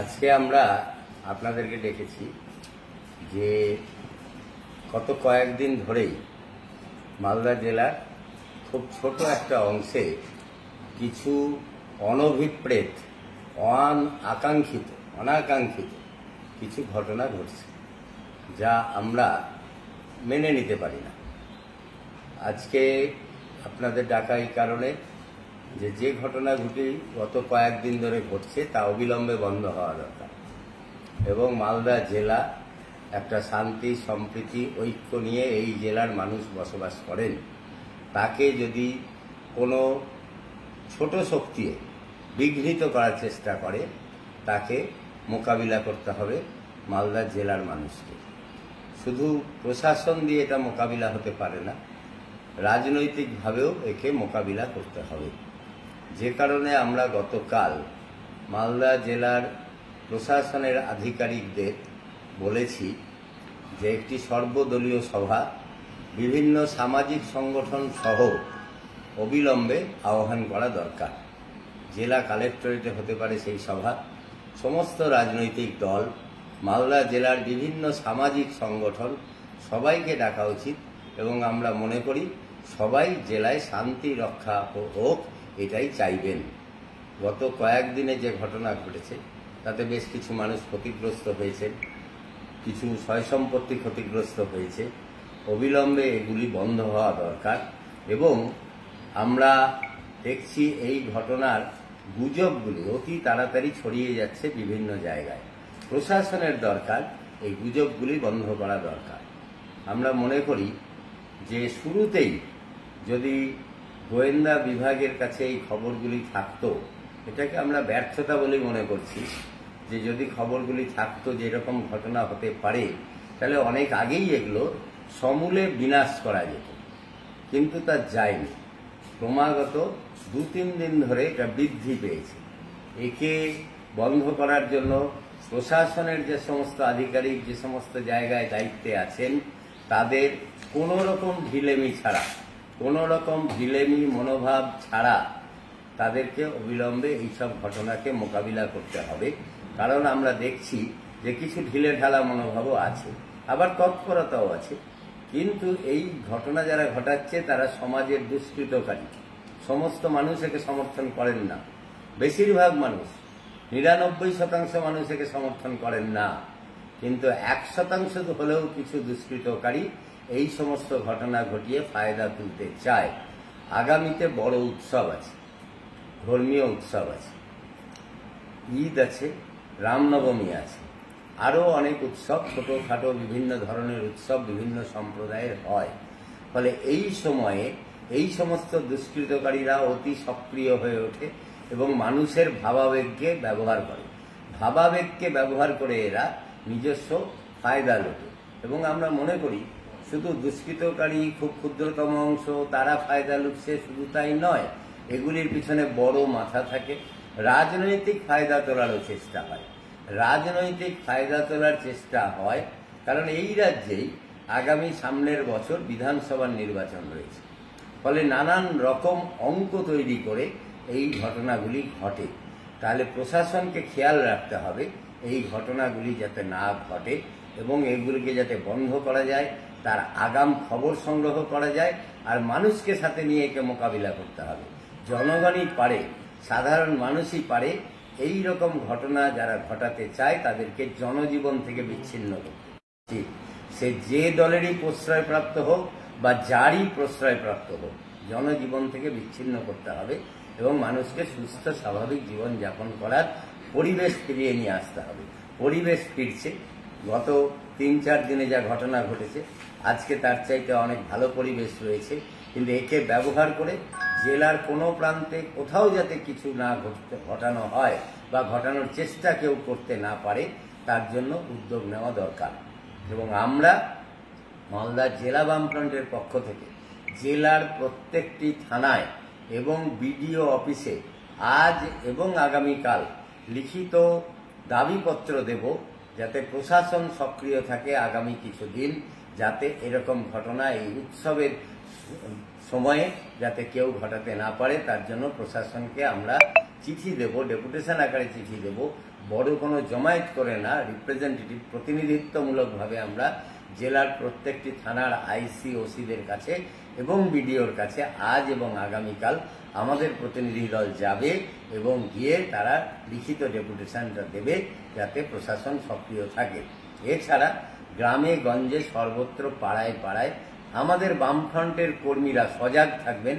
আজকে আমরা আপনাদেরকে ডেকেছি যে গত কয়েকদিন ধরেই মালদা জেলার খুব ছোট একটা অংশে কিছু অনভিপ্রেত অনাকাঙ্ক্ষিত কিছু ঘটনা ঘটছে, যা আমরা মেনে নিতে পারি না। আজকে আপনাদের ডাকা এই কারণে যে ঘটনাগুলি গত কয়েকদিন ধরে ঘটছে তা অবিলম্বে বন্ধ হওয়া দরকার এবং মালদা জেলা একটা শান্তি সম্প্রীতি ঐক্য নিয়ে এই জেলার মানুষ বসবাস করেন। তাকে যদি কোনো ছোট শক্তি বিঘ্নিত করার চেষ্টা করে তাকে মোকাবিলা করতে হবে মালদা জেলার মানুষকে। শুধু প্রশাসন দিয়ে এটা মোকাবিলা হতে পারে না, রাজনৈতিকভাবেও একে মোকাবিলা করতে হবে। যে কারণে আমরা গতকাল মালদা জেলার প্রশাসনের আধিকারিকদের বলেছি যে একটি সর্বদলীয় সভা বিভিন্ন সামাজিক সংগঠন সহ অবিলম্বে আহ্বান করা দরকার। জেলা কালেক্টরেটে হতে পারে সেই সভা। সমস্ত রাজনৈতিক দল, মালদা জেলার বিভিন্ন সামাজিক সংগঠন সবাইকে ডাকা উচিত এবং আমরা মনে করি সবাই জেলায় শান্তি রক্ষা হোক, এটাই চাইবেন। গত কয়েকদিনে যে ঘটনা ঘটেছে তাতে বেশ কিছু মানুষ ক্ষতিগ্রস্ত হয়েছে, কিছু সয় সম্পত্তি ক্ষতিগ্রস্ত হয়েছে। অবিলম্বে এগুলি বন্ধ হওয়া দরকার এবং আমরা দেখছি এই ঘটনার গুজবগুলি অতি তাড়াতাড়ি ছড়িয়ে যাচ্ছে বিভিন্ন জায়গায়। প্রশাসনের দরকার এই গুজবগুলি বন্ধ করা দরকার। আমরা মনে করি যে শুরুতেই যদি গোয়েন্দা বিভাগের কাছে এই খবরগুলি থাকতো, এটাকে আমরা ব্যর্থতা বলেই মনে করছি, যে যদি খবরগুলি থাকতো যে এরকম ঘটনা হতে পারে তাহলে অনেক আগেই এগুলো সমূলে বিনাশ করা যেত, কিন্তু তা যায়নি। ক্রমাগত 2-3 দিন ধরে এটা বৃদ্ধি পেয়েছে। একে বন্ধ করার জন্য প্রশাসনের যে সমস্ত আধিকারিক যে সমস্ত জায়গায় দায়িত্বে আছেন তাদের কোনো রকম ঢিলেমি ছাড়া, কোনো রকম ঢিলেমি মনোভাব ছাড়া তাদেরকে অবিলম্বে এইসব ঘটনাকে মোকাবিলা করতে হবে। কারণ আমরা দেখছি যে কিছু ঢিলে ঢালা মনোভাবও আছে, আবার তৎপরতাও আছে। কিন্তু এই ঘটনা যারা ঘটাচ্ছে তারা সমাজের দুষ্কৃতকারী। সমস্ত মানুষ একে সমর্থন করেন না, বেশিরভাগ মানুষ 99% মানুষ একে সমর্থন করেন না, কিন্তু 1% হলেও কিছু দুষ্কৃতকারী এই সমস্ত ঘটনা ঘটিয়ে ফায়দা তুলতে চায়। আগামীতে বড় উৎসব আছে, ধর্মীয় উৎসব আছে, ঈদ আছে, রামনবমী আছে, আরও অনেক উৎসব, ছোটোখাটো বিভিন্ন ধরনের উৎসব বিভিন্ন সম্প্রদায়ের হয়। ফলে এই সময়ে এই সমস্ত দুষ্কৃতকারীরা অতি সক্রিয় হয়ে ওঠে এবং মানুষের ভাবাবেগকে ব্যবহার করে। ভাবাবেগকে ব্যবহার করে এরা নিজস্ব ফায়দা লোটে এবং আমরা মনে করি শুধু দুষ্কৃতকারী খুব ক্ষুদ্রতম অংশ তারা ফায়দা লুটছে, শুধু তাই নয়, এগুলির পিছনে বড় মাথা থাকে। রাজনৈতিক ফায়দা তোলারও চেষ্টা হয়, রাজনৈতিক ফায়দা তোলার চেষ্টা হয় কারণ এই রাজ্যেই আগামী সামনের বছর বিধানসভার নির্বাচন রয়েছে। ফলে নানান রকম অঙ্ক তৈরি করে এই ঘটনাগুলি ঘটে। তাহলে প্রশাসনকে খেয়াল রাখতে হবে এই ঘটনাগুলি যাতে না ঘটে এবং এগুলিকে যাতে বন্ধ করা যায়, তার আগাম খবর সংগ্রহ করা যায় আর মানুষকে সাথে নিয়ে একে মোকাবিলা করতে হবে। জনগণই পারে, সাধারণ মানুষই পারে এই রকম ঘটনা যারা ঘটাতে চায় তাদেরকে জনজীবন থেকে বিচ্ছিন্ন করতে। সে যে দলেরই প্রশ্রয়প্রাপ্ত হোক বা যারই প্রশ্রয়প্রাপ্ত হোক, জনজীবন থেকে বিচ্ছিন্ন করতে হবে এবং মানুষকে সুস্থ স্বাভাবিক জীবন যাপন করার পরিবেশ ফিরিয়ে নিয়ে আসতে হবে। পরিবেশ ফিরছে। গত 3-4 দিনে যা ঘটনা ঘটেছে আজকে তার চাইতে অনেক ভালো পরিবেশ রয়েছে, কিন্তু একে ব্যবহার করে জেলার কোনো প্রান্তে কোথাও যাতে কিছু না ঘটানো হয় বা ঘটানোর চেষ্টা কেউ করতে না পারে তার জন্য উদ্যোগ নেওয়া দরকার। এবং আমরা মালদা জেলা বামফ্রন্টের পক্ষ থেকে জেলার প্রত্যেকটি থানায় এবং বিডিও অফিসে আজ এবং আগামীকাল লিখিত দাবিপত্র দেব যাতে প্রশাসন সক্রিয় থাকে আগামী কিছুদিন, যাতে এরকম ঘটনা এই উৎসবের সময়ে যাতে কেউ ঘটাতে না পারে তার জন্য প্রশাসনকে আমরা চিঠি দেব, ডেপুটেশন আকারে চিঠি দেব, বড় কোনো জমায়েত করে না, রিপ্রেজেন্টেটিভ প্রতিনিধিত্বমূলকভাবে আমরা জেলার প্রত্যেকটি থানার আইসি ওসিদের কাছে এবং বিডিওর কাছে আজ এবং আগামীকাল আমাদের প্রতিনিধি দল যাবে এবং গিয়ে তারা লিখিত ডেপুটেশনটা দেবে যাতে প্রশাসন সক্রিয় থাকে। এছাড়া গ্রামে গঞ্জে সর্বত্র পাড়ায় পাড়ায় আমাদের বামফ্রন্টের কর্মীরা সজাগ থাকবেন,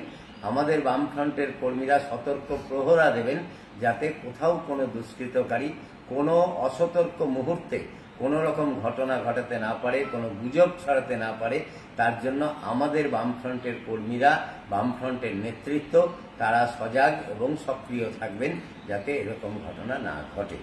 আমাদের বামফ্রন্টের কর্মীরা সতর্ক প্রহরা দেবেন যাতে কোথাও কোনো দুষ্কৃতকারী কোনো অসতর্ক মুহূর্তে কোনো রকম ঘটনা ঘটাতে না পারে, কোনো গুজব ছড়াতে না পারে। তার জন্য আমাদের বামফ্রন্টের কর্মীরা, বামফ্রন্টের নেতৃত্ব তারা সজাগ এবং সক্রিয় থাকবেন যাতে এরকম ঘটনা না ঘটে।